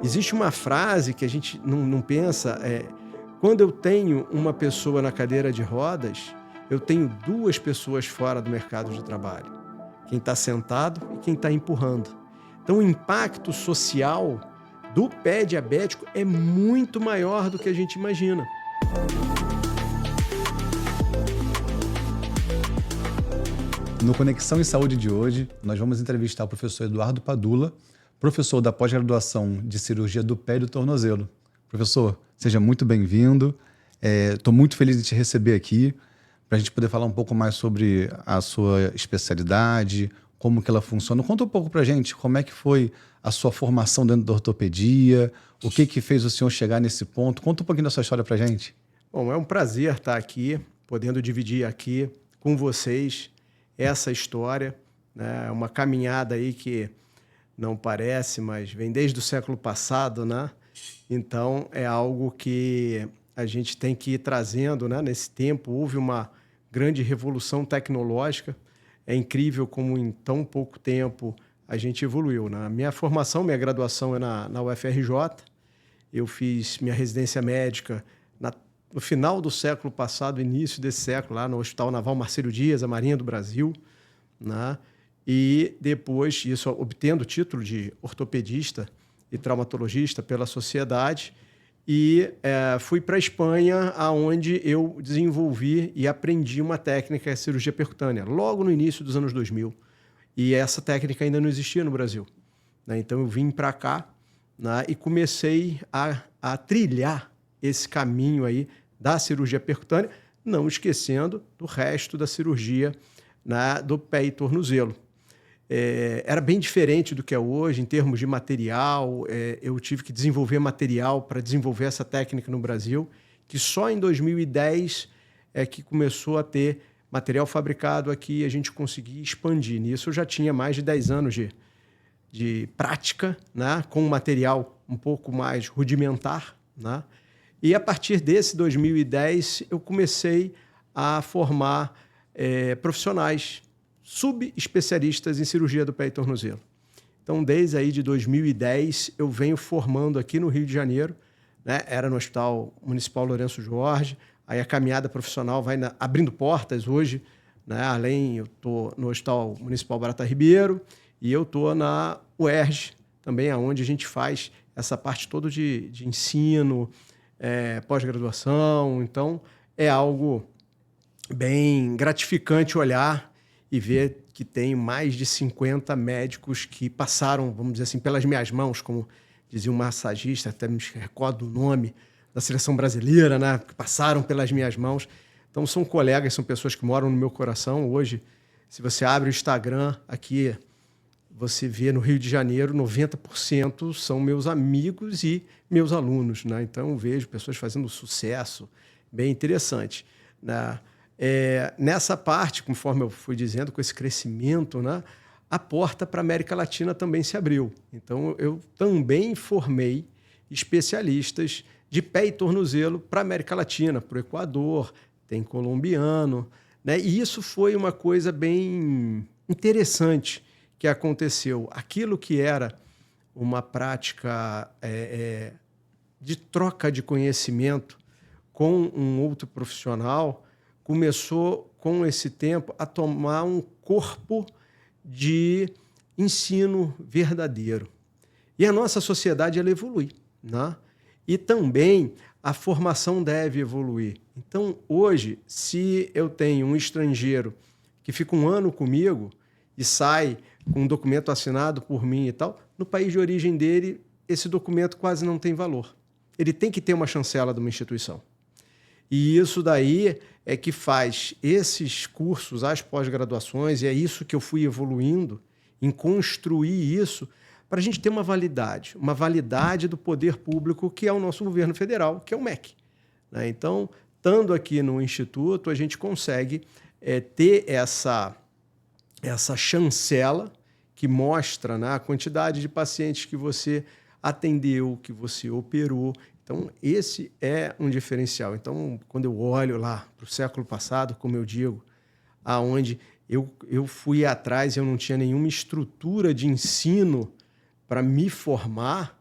Existe uma frase que a gente não pensa, quando eu tenho uma pessoa na cadeira de rodas, eu tenho duas pessoas fora do mercado de trabalho. Quem está sentado e quem está empurrando. Então, o impacto social do pé diabético é muito maior do que a gente imagina. No Conexão em Saúde de hoje, nós vamos entrevistar o professor Eduardo Padula, professor da pós-graduação de cirurgia do pé e do tornozelo. Professor, seja muito bem-vindo. Estou muito feliz de te receber aqui para a gente poder falar um pouco mais sobre a sua especialidade, como que ela funciona. Conta um pouco para a gente como é que foi a sua formação dentro da ortopedia, o que fez o senhor chegar nesse ponto. Conta um pouquinho da sua história para a gente. Bom, é um prazer estar aqui, podendo dividir aqui com vocês essa história, né? É uma caminhada aí que não parece, mas vem desde o século passado, né? Então, é algo que a gente tem que ir trazendo, né? Nesse tempo, houve uma grande revolução tecnológica. É incrível como em tão pouco tempo a gente evoluiu, né? Minha formação, minha graduação é na UFRJ. Eu fiz minha residência médica no final do século passado, início desse século, lá no Hospital Naval Marcelo Dias, a Marinha do Brasil, né? E depois, isso obtendo o título de ortopedista e traumatologista pela sociedade, e fui para a Espanha, onde eu desenvolvi e aprendi uma técnica de cirurgia percutânea, logo no início dos anos 2000. E essa técnica ainda não existia no Brasil, né? Então eu vim para cá, né? E comecei a trilhar esse caminho aí da cirurgia percutânea, não esquecendo do resto da cirurgia, né, do pé e tornozelo. Era bem diferente do que é hoje, em termos de material. Eu tive que desenvolver material para desenvolver essa técnica no Brasil, que só em 2010 é que começou a ter material fabricado aqui e a gente conseguia expandir. Nisso eu já tinha mais de 10 anos de prática, né, com um material um pouco mais rudimentar, né? E a partir desse 2010 eu comecei a formar profissionais subespecialistas em cirurgia do pé e tornozelo. Então, desde aí de 2010, eu venho formando aqui no Rio de Janeiro, né? Era no Hospital Municipal Lourenço Jorge, aí a caminhada profissional vai abrindo portas hoje, né? Além, eu estou no Hospital Municipal Barata Ribeiro e eu estou na UERJ, também onde a gente faz essa parte toda de ensino, pós-graduação. Então, é algo bem gratificante olhar e ver que tem mais de 50 médicos que passaram, vamos dizer assim, pelas minhas mãos, como dizia um massagista, até me recordo o nome da seleção brasileira, né? Que passaram pelas minhas mãos. Então, são colegas, são pessoas que moram no meu coração. Hoje, se você abre o Instagram aqui, você vê no Rio de Janeiro, 90% são meus amigos e meus alunos, né? Então, eu vejo pessoas fazendo sucesso, bem interessante, né? Nessa parte, conforme eu fui dizendo, com esse crescimento, né, a porta para a América Latina também se abriu. Então, eu também formei especialistas de pé e tornozelo para a América Latina, para o Equador, tem colombiano, né? E isso foi uma coisa bem interessante que aconteceu. Aquilo que era uma prática de troca de conhecimento com um outro profissional começou, com esse tempo, a tomar um corpo de ensino verdadeiro. E a nossa sociedade, ela evolui, né? E também a formação deve evoluir. Então, hoje, se eu tenho um estrangeiro que fica um ano comigo e sai com um documento assinado por mim e tal, no país de origem dele, esse documento quase não tem valor. Ele tem que ter uma chancela de uma instituição. E isso daí é que faz esses cursos, as pós-graduações, e é isso que eu fui evoluindo em construir isso para a gente ter uma validade do poder público, que é o nosso governo federal, que é o MEC, né? Então, estando aqui no Instituto, a gente consegue ter essa chancela que mostra, né, a quantidade de pacientes que você atendeu, que você operou. Então, esse é um diferencial. Então, quando eu olho lá para o século passado, como eu digo, aonde eu fui atrás, eu não tinha nenhuma estrutura de ensino para me formar,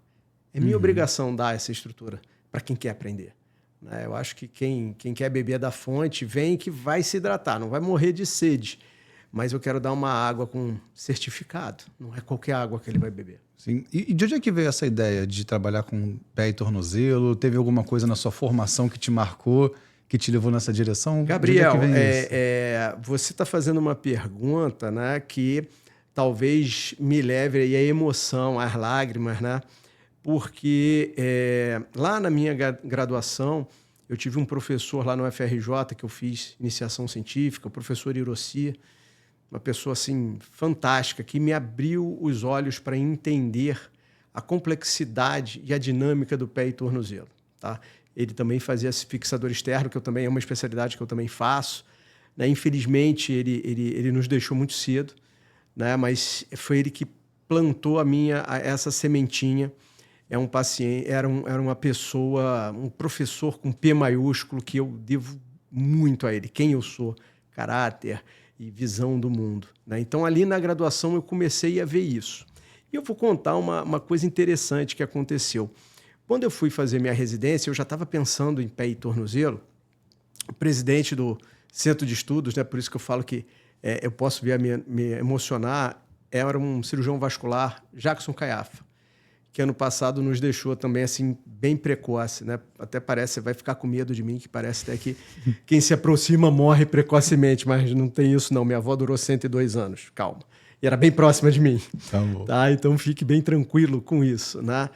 É minha obrigação dar essa estrutura para quem quer aprender. Né? Eu acho que quem quer beber da fonte vem que vai se hidratar, não vai morrer de sede. Mas eu quero dar uma água com certificado. Não é qualquer água que ele vai beber. Sim. E de onde é que veio essa ideia de trabalhar com pé e tornozelo? Teve alguma coisa na sua formação que te marcou, que te levou nessa direção? Gabriel, de onde é que vem isso? você está fazendo uma pergunta, né, que talvez me leve aí à emoção, às lágrimas, né? Porque lá na minha graduação, eu tive um professor lá no UFRJ, que eu fiz iniciação científica, o professor Hiroshi, uma pessoa assim fantástica, que me abriu os olhos para entender a complexidade e a dinâmica do pé e tornozelo. Tá? Ele também fazia esse fixador externo, que eu também é uma especialidade que eu também faço. Né? Infelizmente, ele nos deixou muito cedo, né? Mas foi ele que plantou essa sementinha. É um paciente, era uma pessoa, um professor com P maiúsculo, que eu devo muito a ele, quem eu sou, caráter e visão do mundo. Né? Então, ali na graduação, eu comecei a ver isso. E eu vou contar uma coisa interessante que aconteceu. Quando eu fui fazer minha residência, eu já estava pensando em pé e tornozelo. O presidente do Centro de Estudos, né, por isso que eu falo que eu posso me emocionar, era um cirurgião vascular, Jackson Caiafa, que ano passado nos deixou também assim bem precoce, né? Até parece, você vai ficar com medo de mim, que parece até que quem se aproxima morre precocemente, mas não tem isso não. Minha avó durou 102 anos, calma. E era bem próxima de mim. Tá bom. Tá? Então fique bem tranquilo com isso, né?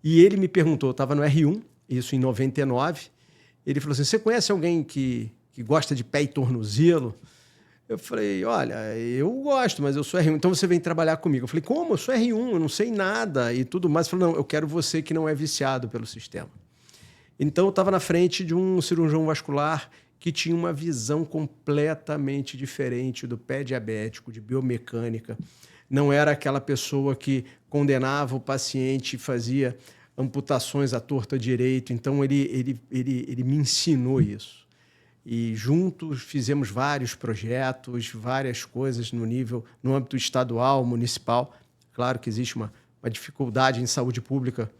E ele me perguntou, eu estava no R1, isso em 99, ele falou assim, você conhece alguém que gosta de pé e tornozelo? Eu falei, olha, eu gosto, mas eu sou R1, então você vem trabalhar comigo. Eu falei, como? Eu sou R1, eu não sei nada e tudo mais. Ele falou, não, eu quero você que não é viciado pelo sistema. Então eu estava na frente de um cirurgião vascular que tinha uma visão completamente diferente do pé diabético, de biomecânica. Não era aquela pessoa que condenava o paciente e fazia amputações à torta direito. Então ele me ensinou isso. E juntos fizemos vários projetos, várias coisas no âmbito estadual, municipal. Claro que existe uma dificuldade em saúde pública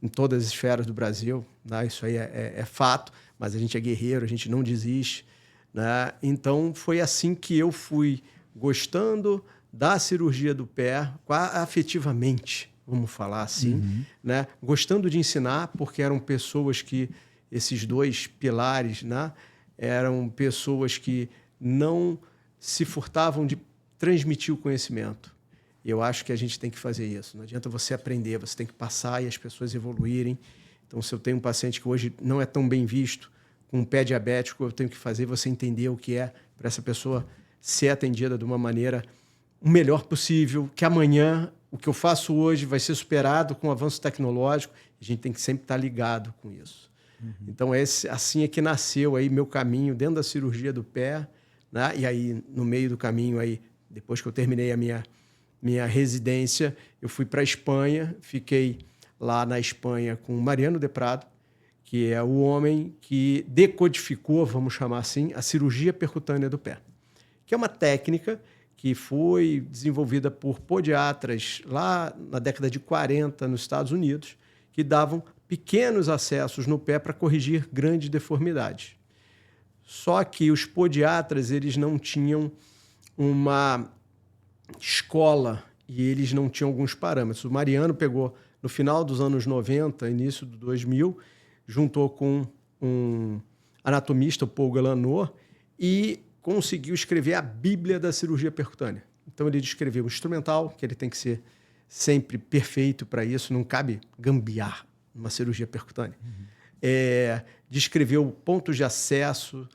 em todas as esferas do Brasil, né? Isso aí é fato, mas a gente é guerreiro, a gente não desiste, né? Então foi assim que eu fui gostando da cirurgia do pé, afetivamente, vamos falar assim, né? Gostando de ensinar, porque eram pessoas que, esses dois pilares, né? Eram pessoas que não se furtavam de transmitir o conhecimento. E eu acho que a gente tem que fazer isso. Não adianta você aprender, você tem que passar e as pessoas evoluírem. Então, se eu tenho um paciente que hoje não é tão bem visto, com um pé diabético, eu tenho que fazer você entender o que é para essa pessoa ser atendida de uma maneira o melhor possível, que amanhã o que eu faço hoje vai ser superado com o avanço tecnológico. A gente tem que sempre estar ligado com isso. Então, assim é que nasceu aí meu caminho dentro da cirurgia do pé, né? E aí, no meio do caminho, aí, depois que eu terminei a minha residência, eu fui para a Espanha, fiquei lá na Espanha com o Mariano de Prado, que é o homem que decodificou, vamos chamar assim, a cirurgia percutânea do pé, que é uma técnica que foi desenvolvida por podiatras lá na década de 40 nos Estados Unidos, que davam pequenos acessos no pé para corrigir grandes deformidades. Só que os podiatras, eles não tinham uma escola e eles não tinham alguns parâmetros. O Mariano pegou, no final dos anos 90, início do 2000, juntou com um anatomista, o Paul Galanor, e conseguiu escrever a Bíblia da cirurgia percutânea. Então, ele descreveu o instrumental, que ele tem que ser sempre perfeito para isso, não cabe gambiar uma cirurgia percutânea. Descreveu pontos de acesso,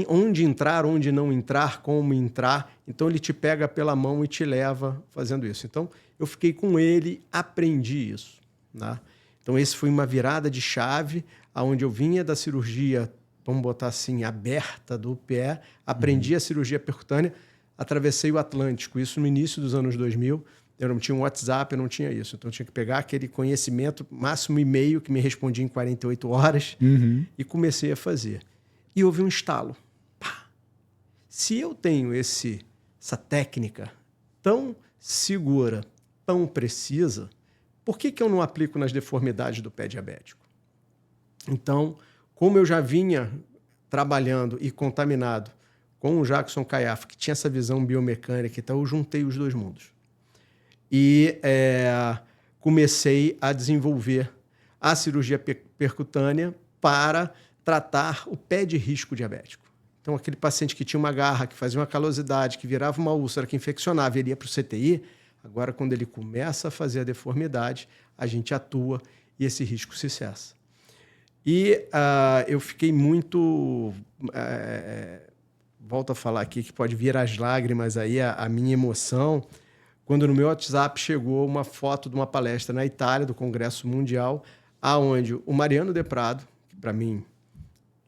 onde entrar, onde não entrar, como entrar. Então, ele te pega pela mão e te leva fazendo isso. Então, eu fiquei com ele, aprendi isso. Né? Então, esse foi uma virada de chave, onde eu vinha da cirurgia, vamos botar assim, aberta do pé, aprendi a cirurgia percutânea, atravessei o Atlântico, isso no início dos anos 2000, eu não tinha um WhatsApp, eu não tinha isso. Então, eu tinha que pegar aquele conhecimento, máximo e-mail, que me respondia em 48 horas, e comecei a fazer. E houve um estalo. Pá! Se eu tenho essa técnica tão segura, tão precisa, Por que eu não aplico nas deformidades do pé diabético? Então, como eu já vinha trabalhando e contaminado com o Jackson Caiafa, que tinha essa visão biomecânica, então eu juntei os dois mundos. E comecei a desenvolver a cirurgia percutânea para tratar o pé de risco diabético. Então, aquele paciente que tinha uma garra, que fazia uma calosidade, que virava uma úlcera, que infeccionava, ele ia para o CTI. Agora, quando ele começa a fazer a deformidade, a gente atua e esse risco se cessa. E eu fiquei muito... volto a falar aqui que pode vir as lágrimas aí, a minha emoção, quando no meu WhatsApp chegou uma foto de uma palestra na Itália, do Congresso Mundial, aonde o Mariano De Prado, que para mim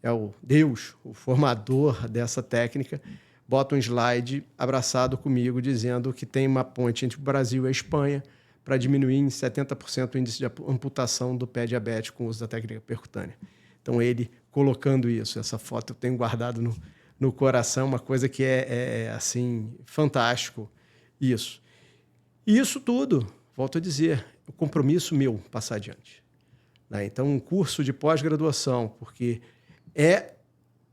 é o Deus, o formador dessa técnica, bota um slide abraçado comigo, dizendo que tem uma ponte entre o Brasil e a Espanha para diminuir em 70% o índice de amputação do pé diabético com o uso da técnica percutânea. Então, ele colocando isso, essa foto eu tenho guardado no coração, uma coisa que é assim, fantástico, isso. E isso tudo, volto a dizer, o compromisso meu passar adiante. Né? Então, um curso de pós-graduação, porque é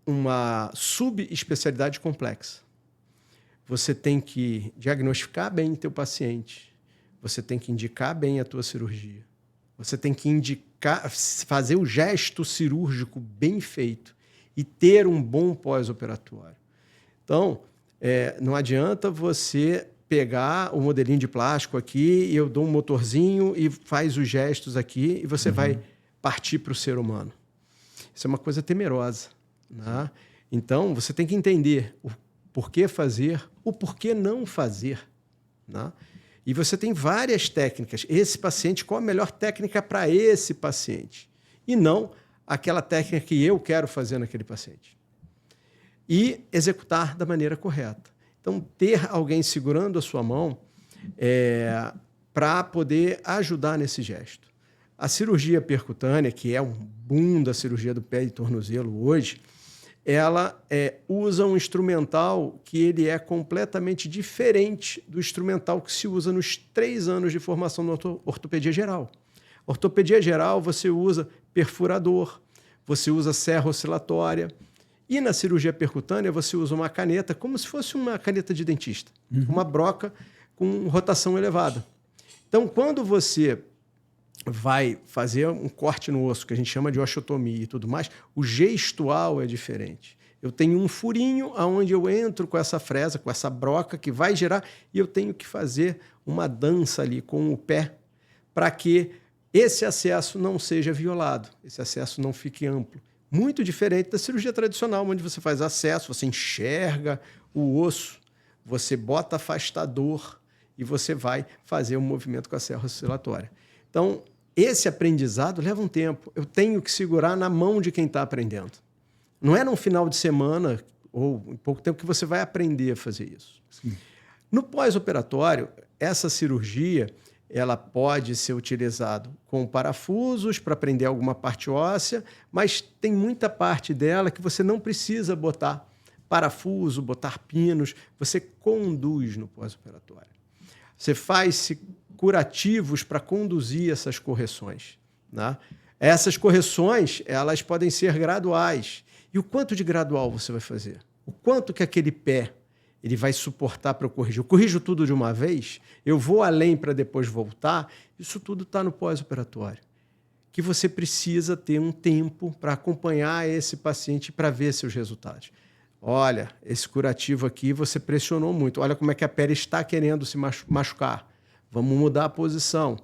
uma subespecialidade complexa. Você tem que diagnosticar bem teu paciente, você tem que indicar bem a tua cirurgia, você tem que fazer o gesto cirúrgico bem feito e ter um bom pós-operatório. Então, não adianta você pegar o modelinho de plástico aqui e eu dou um motorzinho e faz os gestos aqui e você vai partir para o ser humano. Isso é uma coisa temerosa. Né? Então, você tem que entender o porquê fazer, o porquê não fazer. Né? E você tem várias técnicas. Esse paciente, qual a melhor técnica para esse paciente? E não aquela técnica que eu quero fazer naquele paciente. E executar da maneira correta. Então, ter alguém segurando a sua mão para poder ajudar nesse gesto. A cirurgia percutânea, que é um boom da cirurgia do pé e tornozelo hoje, ela usa um instrumental que ele é completamente diferente do instrumental que se usa nos 3 anos de formação na ortopedia geral. Ortopedia geral, você usa perfurador, você usa serra oscilatória, e na cirurgia percutânea você usa uma caneta, como se fosse uma caneta de dentista, uma broca com rotação elevada. Então, quando você vai fazer um corte no osso, que a gente chama de osteotomia e tudo mais, o gestual é diferente. Eu tenho um furinho onde eu entro com essa fresa, com essa broca que vai girar, e eu tenho que fazer uma dança ali com o pé para que esse acesso não seja violado, esse acesso não fique amplo. Muito diferente da cirurgia tradicional, onde você faz acesso, você enxerga o osso, você bota afastador e você vai fazer um movimento com a serra oscilatória. Então, esse aprendizado leva um tempo. Eu tenho que segurar na mão de quem está aprendendo. Não é num final de semana ou em pouco tempo que você vai aprender a fazer isso. Sim. No pós-operatório, essa cirurgia ela pode ser utilizada com parafusos para prender alguma parte óssea, mas tem muita parte dela que você não precisa botar parafuso, botar pinos. Você conduz no pós-operatório. Você faz curativos para conduzir essas correções. Né? Essas correções elas podem ser graduais. E o quanto de gradual você vai fazer? O quanto que aquele pé ele vai suportar para eu corrigir? Eu corrijo tudo de uma vez? Eu vou além para depois voltar? Isso tudo está no pós-operatório. Que você precisa ter um tempo para acompanhar esse paciente para ver seus resultados. Olha, esse curativo aqui você pressionou muito. Olha como é que a pele está querendo se machucar. Vamos mudar a posição.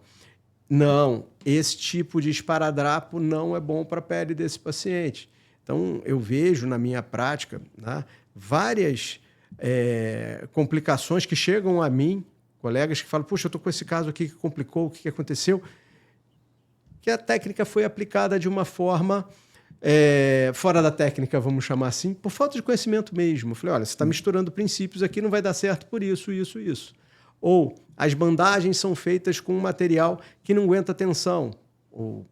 Não, esse tipo de esparadrapo não é bom para a pele desse paciente. Então, eu vejo na minha prática, né, várias complicações que chegam a mim, colegas que falam, puxa, eu estou com esse caso aqui que complicou, o que aconteceu? Que a técnica foi aplicada de uma forma fora da técnica, vamos chamar assim, por falta de conhecimento mesmo. Eu falei, olha, você está misturando princípios aqui, não vai dar certo por isso, isso, isso. Ou as bandagens são feitas com um material que não aguenta tensão. O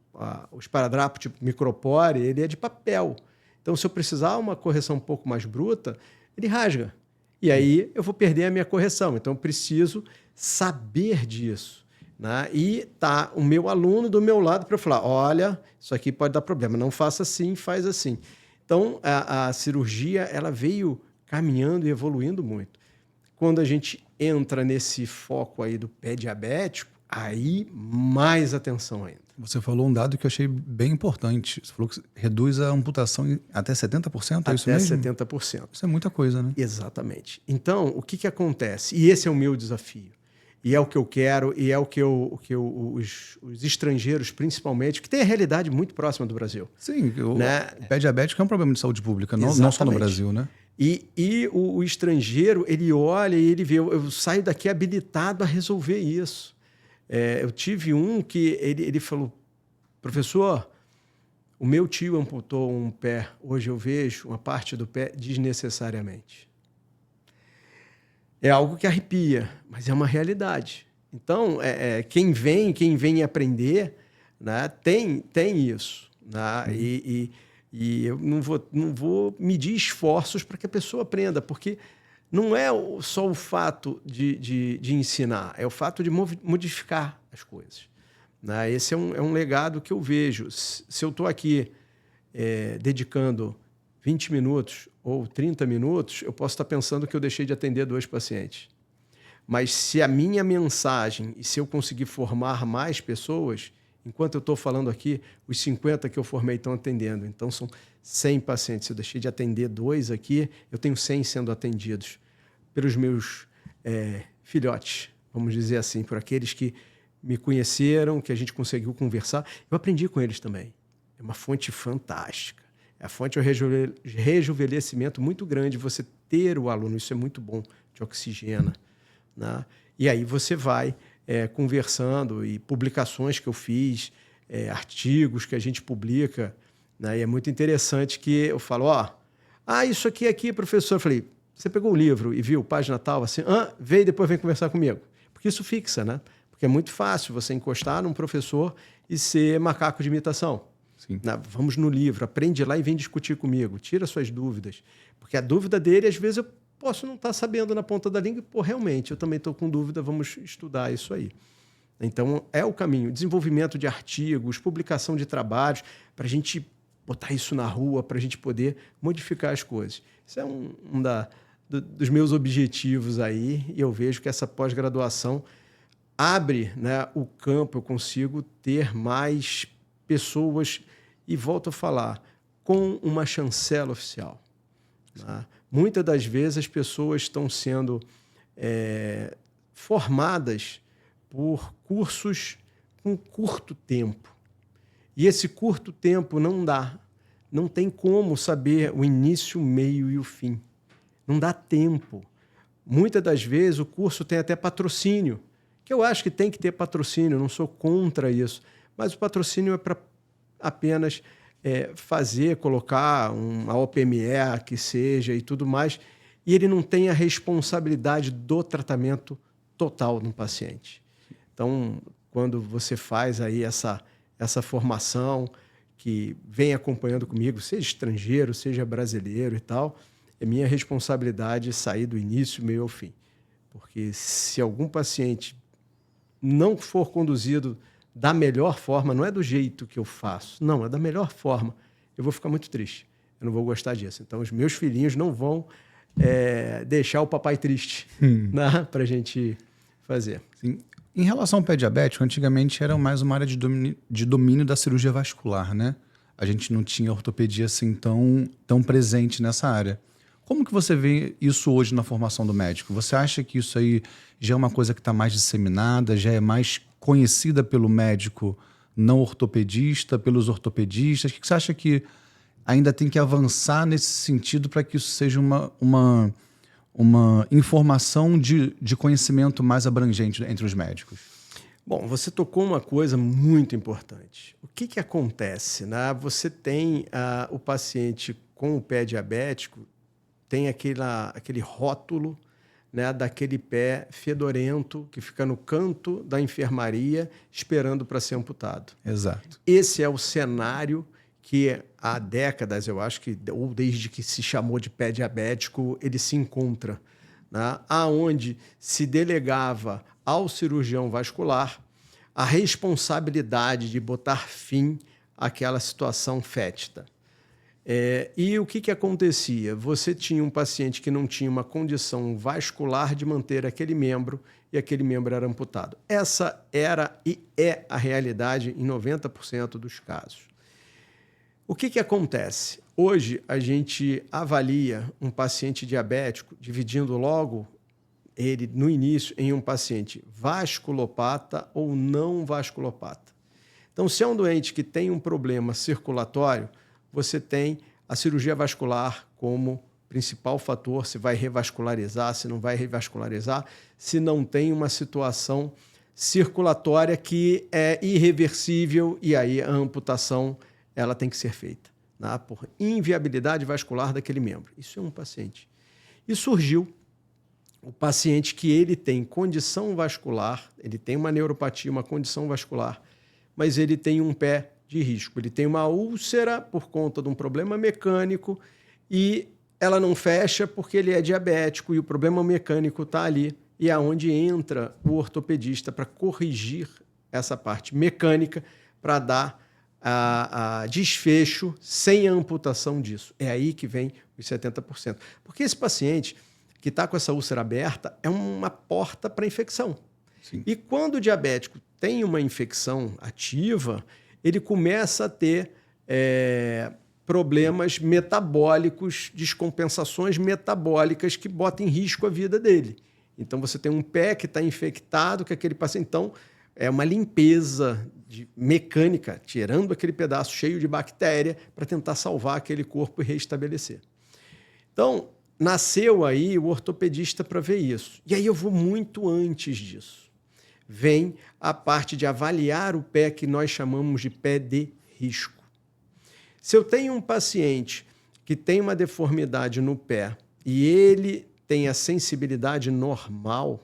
esparadrapo tipo micropore, ele é de papel. Então, se eu precisar uma correção um pouco mais bruta, ele rasga. E aí eu vou perder a minha correção. Então, eu preciso saber disso. né? E tá o meu aluno do meu lado para falar, olha, isso aqui pode dar problema, não faça assim, faz assim. Então, a cirurgia ela veio caminhando e evoluindo muito. Quando a gente entra nesse foco aí do pé diabético, aí mais atenção ainda. Você falou um dado que eu achei bem importante. Você falou que reduz a amputação em até 70%, é isso mesmo? Até 70%. Isso é muita coisa, né? Exatamente. Então, o que acontece? E esse é o meu desafio. E é o que eu quero, e é o que os estrangeiros, principalmente, que tem a realidade muito próxima do Brasil. Sim, né? O pé diabético é um problema de saúde pública, não só no Brasil, né? E o estrangeiro, ele olha e ele vê, eu saio daqui habilitado a resolver isso. Eu tive um que ele falou, professor, o meu tio amputou um pé, hoje eu vejo uma parte do pé desnecessariamente. É algo que arrepia, mas é uma realidade. Então, quem vem aprender, né, tem isso. Né? E eu não vou medir esforços para que a pessoa aprenda, porque não é só o fato de ensinar, é o fato de modificar as coisas. Né? Esse é um legado que eu vejo. Se eu estou aqui dedicando 20 minutos ou 30 minutos, eu posso estar pensando que eu deixei de atender 2 pacientes. Mas se a minha mensagem, e se eu conseguir formar mais pessoas, enquanto eu estou falando aqui, os 50 que eu formei estão atendendo. Então, são 100 pacientes. Se eu deixei de atender 2 aqui, eu tenho 100 sendo atendidos pelos meus filhotes, vamos dizer assim, por aqueles que me conheceram, que a gente conseguiu conversar. Eu aprendi com eles também. É uma fonte fantástica. É a fonte de rejuvenescimento muito grande. Você ter o aluno, isso é muito bom, te oxigena. Né? E aí você vai conversando, e publicações que eu fiz, artigos que a gente publica, né? E é muito interessante que eu falo, isso aqui, professor. Eu falei, você pegou o livro e viu página tal, assim, veio e depois vem conversar comigo. Porque isso fixa, né? Porque é muito fácil você encostar num professor e ser macaco de imitação. Sim. Vamos no livro, aprende lá e vem discutir comigo, tira suas dúvidas. Porque a dúvida dele, às vezes, eu posso não estar sabendo na ponta da língua, realmente, eu também estou com dúvida, vamos estudar isso aí. Então, é o caminho. Desenvolvimento de artigos, publicação de trabalhos, para a gente botar isso na rua, para a gente poder modificar as coisas. Isso é dos meus objetivos aí, e eu vejo que essa pós-graduação abre, né, o campo, eu consigo ter mais pessoas, e volto a falar, com uma chancela oficial. Né? Muitas das vezes as pessoas estão sendo formadas por cursos com curto tempo. E esse curto tempo não dá. Não tem como saber o início, o meio e o fim. Não dá tempo. Muitas das vezes o curso tem até patrocínio, que eu acho que tem que ter patrocínio, não sou contra isso. Mas o patrocínio é para apenas colocar uma OPME que seja e tudo mais, e ele não tem a responsabilidade do tratamento total no paciente. Então, quando você faz aí essa formação que vem acompanhando comigo, seja estrangeiro, seja brasileiro e tal, é minha responsabilidade sair do início, meio ao fim. Porque se algum paciente não for conduzido da melhor forma, não é do jeito que eu faço, não, é da melhor forma, eu vou ficar muito triste. Eu não vou gostar disso. Então, os meus filhinhos não vão deixar o papai triste, né, para a gente fazer. Sim. Em relação ao pé diabético, antigamente era mais uma área de domínio da cirurgia vascular, né? A gente não tinha ortopedia assim tão presente nessa área. Como que você vê isso hoje na formação do médico? Você acha que isso aí já é uma coisa que está mais disseminada, já é mais conhecida pelo médico não ortopedista, pelos ortopedistas? O que você acha que ainda tem que avançar nesse sentido para que isso seja uma informação de conhecimento mais abrangente entre os médicos? Bom, você tocou uma coisa muito importante. O que acontece? Né? Você tem o paciente com o pé diabético, tem aquele rótulo, né, daquele pé fedorento que fica no canto da enfermaria esperando para ser amputado. Exato. Esse é o cenário que há décadas, eu acho que, ou desde que se chamou de pé diabético, ele se encontra, né? Aonde se delegava ao cirurgião vascular a responsabilidade de botar fim àquela situação fétida. E o que acontecia? Você tinha um paciente que não tinha uma condição vascular de manter aquele membro e aquele membro era amputado. Essa era e é a realidade em 90% dos casos. O que acontece? Hoje, a gente avalia um paciente diabético dividindo logo ele, no início, em um paciente vasculopata ou não vasculopata. Então, se é um doente que tem um problema circulatório, você tem a cirurgia vascular como principal fator, se vai revascularizar, se não vai revascularizar, se não tem uma situação circulatória que é irreversível e aí a amputação ela tem que ser feita, né, por inviabilidade vascular daquele membro. Isso é um paciente. E surgiu o paciente que ele tem condição vascular, ele tem uma neuropatia, uma condição vascular, mas ele tem um pé de risco. Ele tem uma úlcera por conta de um problema mecânico e ela não fecha porque ele é diabético e o problema mecânico está ali. E é onde entra o ortopedista para corrigir essa parte mecânica para dar a desfecho sem a amputação disso. É aí que vem os 70%. Porque esse paciente que está com essa úlcera aberta é uma porta para infecção. Sim. E quando o diabético tem uma infecção ativa, ele começa a ter problemas metabólicos, descompensações metabólicas que botam em risco a vida dele. Então, você tem um pé que está infectado, que aquele paciente... Então, é uma limpeza mecânica, tirando aquele pedaço cheio de bactéria para tentar salvar aquele corpo e reestabelecer. Então, nasceu aí o ortopedista para ver isso. E aí eu vou muito antes disso. Vem a parte de avaliar o pé que nós chamamos de pé de risco. Se eu tenho um paciente que tem uma deformidade no pé e ele tem a sensibilidade normal,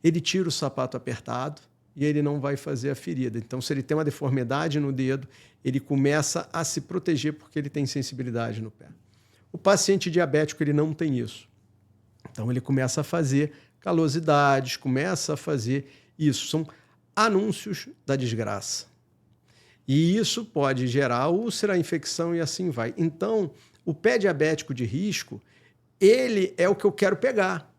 ele tira o sapato apertado e ele não vai fazer a ferida. Então, se ele tem uma deformidade no dedo, ele começa a se proteger porque ele tem sensibilidade no pé. O paciente diabético, ele não tem isso. Então, ele começa a fazer calosidades, começa a fazer isso. São anúncios da desgraça. E isso pode gerar úlcera, infecção e assim vai. Então, o pé diabético de risco, ele é o que eu quero pegar.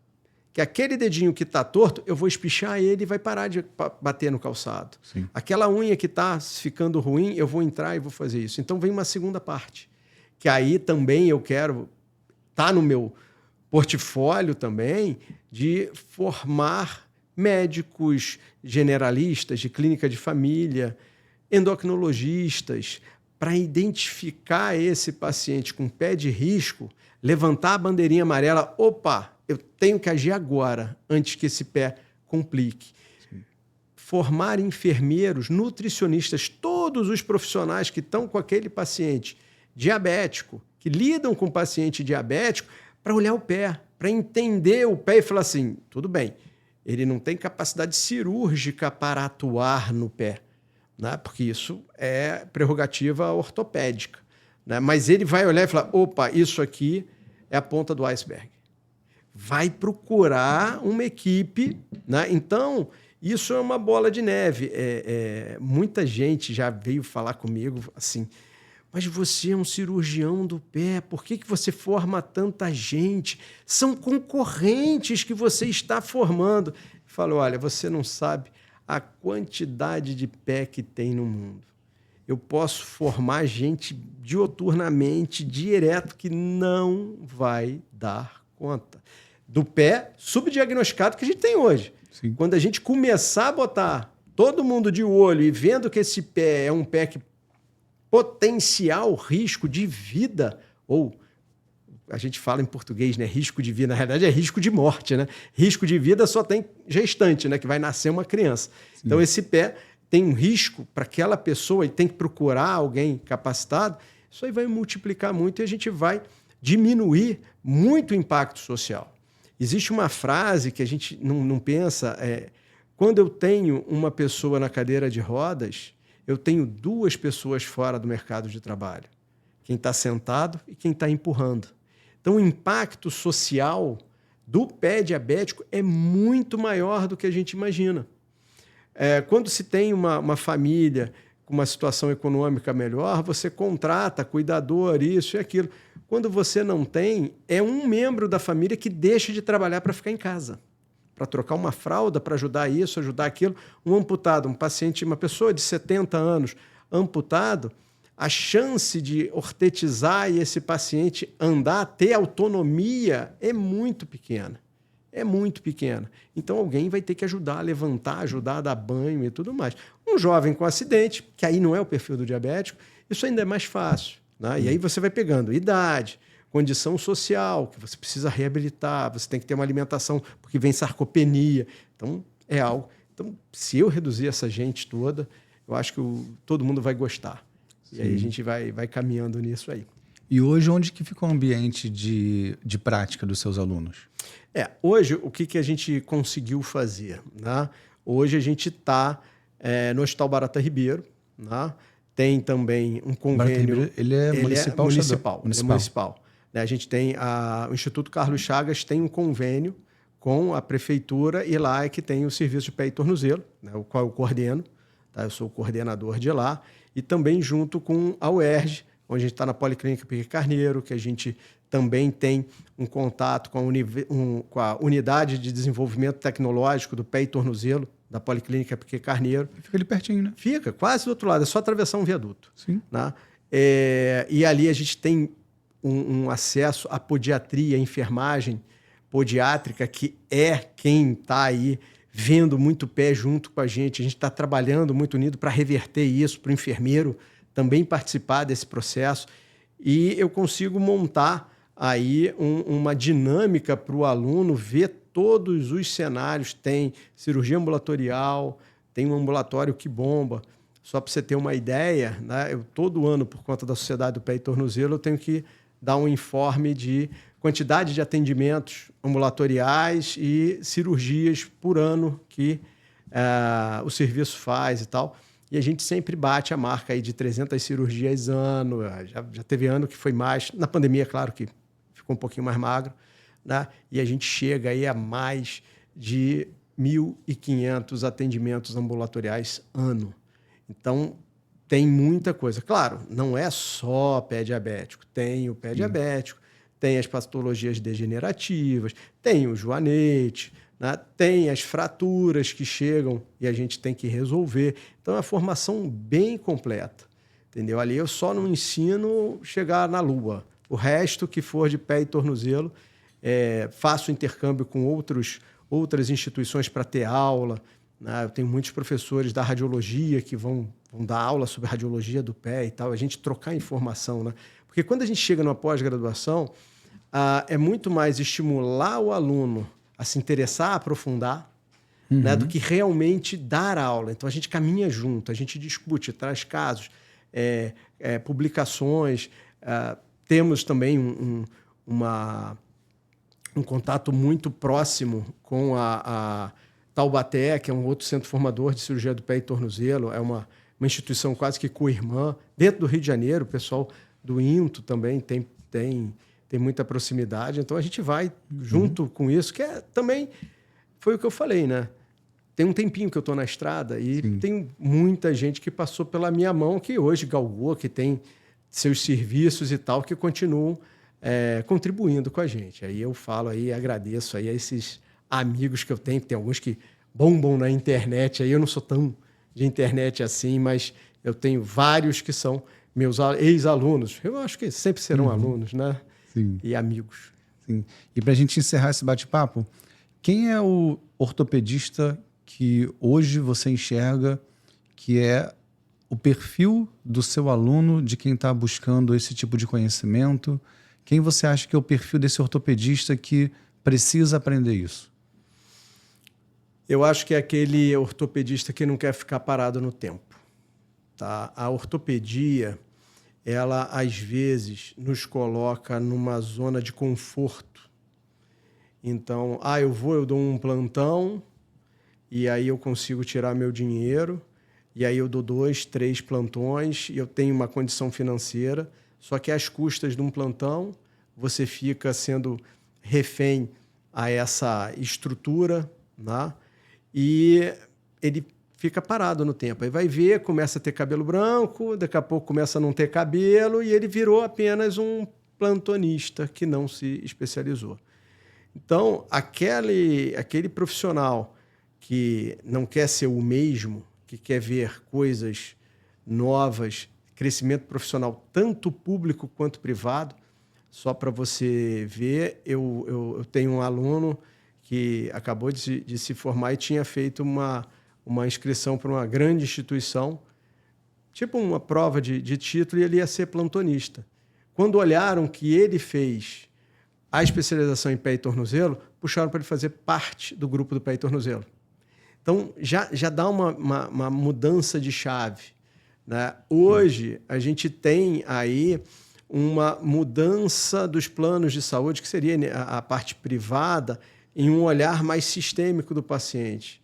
Que aquele dedinho que está torto, eu vou espichar ele e vai parar de bater no calçado. Sim. Aquela unha que está ficando ruim, eu vou entrar e vou fazer isso. Então, vem uma segunda parte. Que aí também eu quero... Está no meu portfólio também de formar médicos generalistas de clínica de família, endocrinologistas, para identificar esse paciente com pé de risco, levantar a bandeirinha amarela, opa, eu tenho que agir agora, antes que esse pé complique. Sim. Formar enfermeiros, nutricionistas, todos os profissionais que estão com aquele paciente diabético, que lidam com o paciente diabético, para olhar o pé, para entender o pé e falar assim, tudo bem, ele não tem capacidade cirúrgica para atuar no pé, né? Porque isso é prerrogativa ortopédica, né? Mas ele vai olhar e falar, opa, isso aqui é a ponta do iceberg. Vai procurar uma equipe, né? Então, isso é uma bola de neve. Muita gente já veio falar comigo assim, mas você é um cirurgião do pé, por que você forma tanta gente? São concorrentes que você está formando. Eu falo, olha, você não sabe a quantidade de pé que tem no mundo. Eu posso formar gente dioturnamente, direto, que não vai dar conta do pé subdiagnosticado que a gente tem hoje. Sim. Quando a gente começar a botar todo mundo de olho e vendo que esse pé é um pé que potencial risco de vida, ou a gente fala em português, né? Risco de vida, na realidade é risco de morte, né? Risco de vida só tem gestante, né? Que vai nascer uma criança. Sim. Então esse pé tem um risco para aquela pessoa e tem que procurar alguém capacitado, isso aí vai multiplicar muito e a gente vai diminuir muito o impacto social. Existe uma frase que a gente não pensa, quando eu tenho uma pessoa na cadeira de rodas, eu tenho duas pessoas fora do mercado de trabalho. Quem está sentado e quem está empurrando. Então, o impacto social do pé diabético é muito maior do que a gente imagina. Quando se tem uma família com uma situação econômica melhor, você contrata cuidador, isso e aquilo. Quando você não tem, é um membro da família que deixa de trabalhar para ficar em casa, para trocar uma fralda, para ajudar isso, ajudar aquilo. Um amputado, um paciente, uma pessoa de 70 anos amputado, a chance de ortetizar e esse paciente andar, ter autonomia, é muito pequena. É muito pequena. Então, alguém vai ter que ajudar a levantar, ajudar a dar banho e tudo mais. Um jovem com acidente, que aí não é o perfil do diabético, isso ainda é mais fácil, né? E aí você vai pegando idade, condição social, que você precisa reabilitar, você tem que ter uma alimentação, porque vem sarcopenia. Então, é algo. Então, se eu reduzir essa gente toda, eu acho que todo mundo vai gostar. Sim. E aí a gente vai caminhando nisso aí. E hoje, onde que fica o ambiente de prática dos seus alunos? Hoje, o que a gente conseguiu fazer? Né? Hoje a gente está no Hospital Barata Ribeiro, né? Tem também um convênio... Barata Ribeiro, ele é municipal? É municipal. Né? A gente tem o Instituto Carlos Chagas tem um convênio com a prefeitura e lá é que tem o serviço de pé e tornozelo, né? O qual eu coordeno, tá? Eu sou o coordenador de lá, e também junto com a UERJ, onde a gente está na Policlínica Pique Carneiro, que a gente também tem um contato com a Unidade de Desenvolvimento Tecnológico do Pé e Tornozelo, da Policlínica Pique Carneiro. Fica ali pertinho, né? Fica, quase do outro lado, é só atravessar um viaduto. Sim. Né? E ali a gente tem um acesso à podiatria, enfermagem podiátrica, que é quem está aí vendo muito pé junto com a gente. A gente está trabalhando muito unido para reverter isso, para o enfermeiro também participar desse processo. E eu consigo montar aí uma dinâmica para o aluno ver todos os cenários. Tem cirurgia ambulatorial, tem um ambulatório que bomba. Só para você ter uma ideia, né? Eu, todo ano, por conta da Sociedade do Pé e Tornozelo, eu tenho que dar um informe de quantidade de atendimentos ambulatoriais e cirurgias por ano que o serviço faz e tal. E a gente sempre bate a marca aí de 300 cirurgias ano. Já teve ano que foi mais. Na pandemia, claro que ficou um pouquinho mais magro, né? E a gente chega aí a mais de 1.500 atendimentos ambulatoriais ano. Então, tem muita coisa. Claro, não é só pé diabético. Tem o pé diabético, tem as patologias degenerativas, tem o joanete, né? Tem as fraturas que chegam e a gente tem que resolver. Então, é uma formação bem completa, entendeu? Ali eu só não ensino chegar na lua. O resto que for de pé e tornozelo, faço intercâmbio com outras instituições para ter aula, né? Eu tenho muitos professores da radiologia que vão dar aula sobre radiologia do pé e tal, a gente trocar informação, né? Porque quando a gente chega numa pós-graduação, é muito mais estimular o aluno a se interessar, a aprofundar, né, do que realmente dar aula. Então, a gente caminha junto, a gente discute, traz casos, publicações. Temos também um contato muito próximo com a Taubaté, que é um outro centro formador de cirurgia do pé e tornozelo. É uma instituição quase que co-irmã. Dentro do Rio de Janeiro, o pessoal do INTO também tem muita proximidade. Então, a gente vai junto com isso, que também foi o que eu falei, né? Tem um tempinho que eu estou na estrada e tem muita gente que passou pela minha mão, que hoje galgou, que tem seus serviços e tal, que continuam contribuindo com a gente. Aí eu falo aí, agradeço aí a esses amigos que eu tenho, que tem alguns que bombam na internet. Aí eu não sou tão de internet assim, mas eu tenho vários que são meus ex-alunos. Eu acho que sempre serão alunos, né? Sim. E amigos. Sim. E para a gente encerrar esse bate-papo, quem é o ortopedista que hoje você enxerga que é o perfil do seu aluno, de quem está buscando esse tipo de conhecimento? Quem você acha que é o perfil desse ortopedista que precisa aprender isso? Eu acho que é aquele ortopedista que não quer ficar parado no tempo. Tá? A ortopedia, ela às vezes nos coloca numa zona de conforto. Então, eu dou um plantão e aí eu consigo tirar meu dinheiro e aí eu dou 2, 3 plantões e eu tenho uma condição financeira, só que às custas de um plantão você fica sendo refém a essa estrutura, né? E ele fica parado no tempo. Aí vai ver, começa a ter cabelo branco, daqui a pouco começa a não ter cabelo e ele virou apenas um plantonista que não se especializou. Então, aquele profissional que não quer ser o mesmo, que quer ver coisas novas, crescimento profissional, tanto público quanto privado, só para você ver, eu tenho um aluno que acabou de se formar e tinha feito uma inscrição para uma grande instituição, tipo uma prova de título, e ele ia ser plantonista. Quando olharam que ele fez a especialização em pé e tornozelo, puxaram para ele fazer parte do grupo do pé e tornozelo. Então, já dá uma mudança de chave, né? Hoje, a gente tem aí uma mudança dos planos de saúde, que seria a parte privada, em um olhar mais sistêmico do paciente.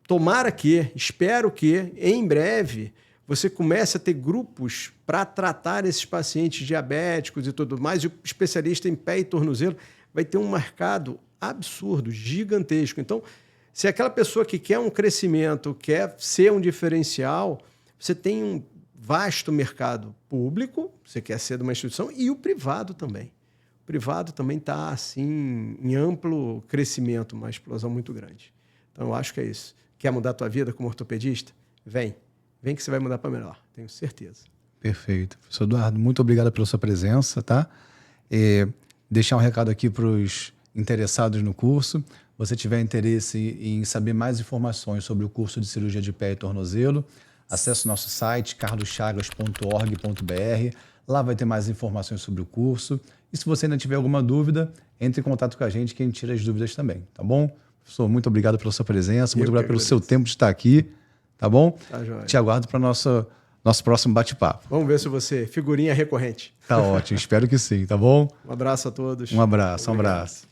Tomara que, espero que, em breve, você comece a ter grupos para tratar esses pacientes diabéticos e tudo mais, e o especialista em pé e tornozelo vai ter um mercado absurdo, gigantesco. Então, se aquela pessoa que quer um crescimento, quer ser um diferencial, você tem um vasto mercado público, você quer ser de uma instituição, e o privado também. O privado também está assim, em amplo crescimento, uma explosão muito grande. Então, eu acho que é isso. Quer mudar a tua vida como ortopedista? Vem que você vai mudar para melhor, tenho certeza. Perfeito. Professor Eduardo, muito obrigado pela sua presença, tá? Deixar um recado aqui para os interessados no curso. Você tiver interesse em saber mais informações sobre o curso de cirurgia de pé e tornozelo, acesse o nosso site carloschagas.org.br. Lá vai ter mais informações sobre o curso. E se você ainda tiver alguma dúvida, entre em contato com a gente que a gente tira as dúvidas também, tá bom? Professor, muito obrigado pela sua presença, muito obrigado pelo seu tempo de estar aqui, tá bom? Tá, joia. Te aguardo para nosso próximo bate-papo. Vamos ver se você figurinha recorrente. Tá ótimo, espero que sim, tá bom? Um abraço a todos. Um abraço.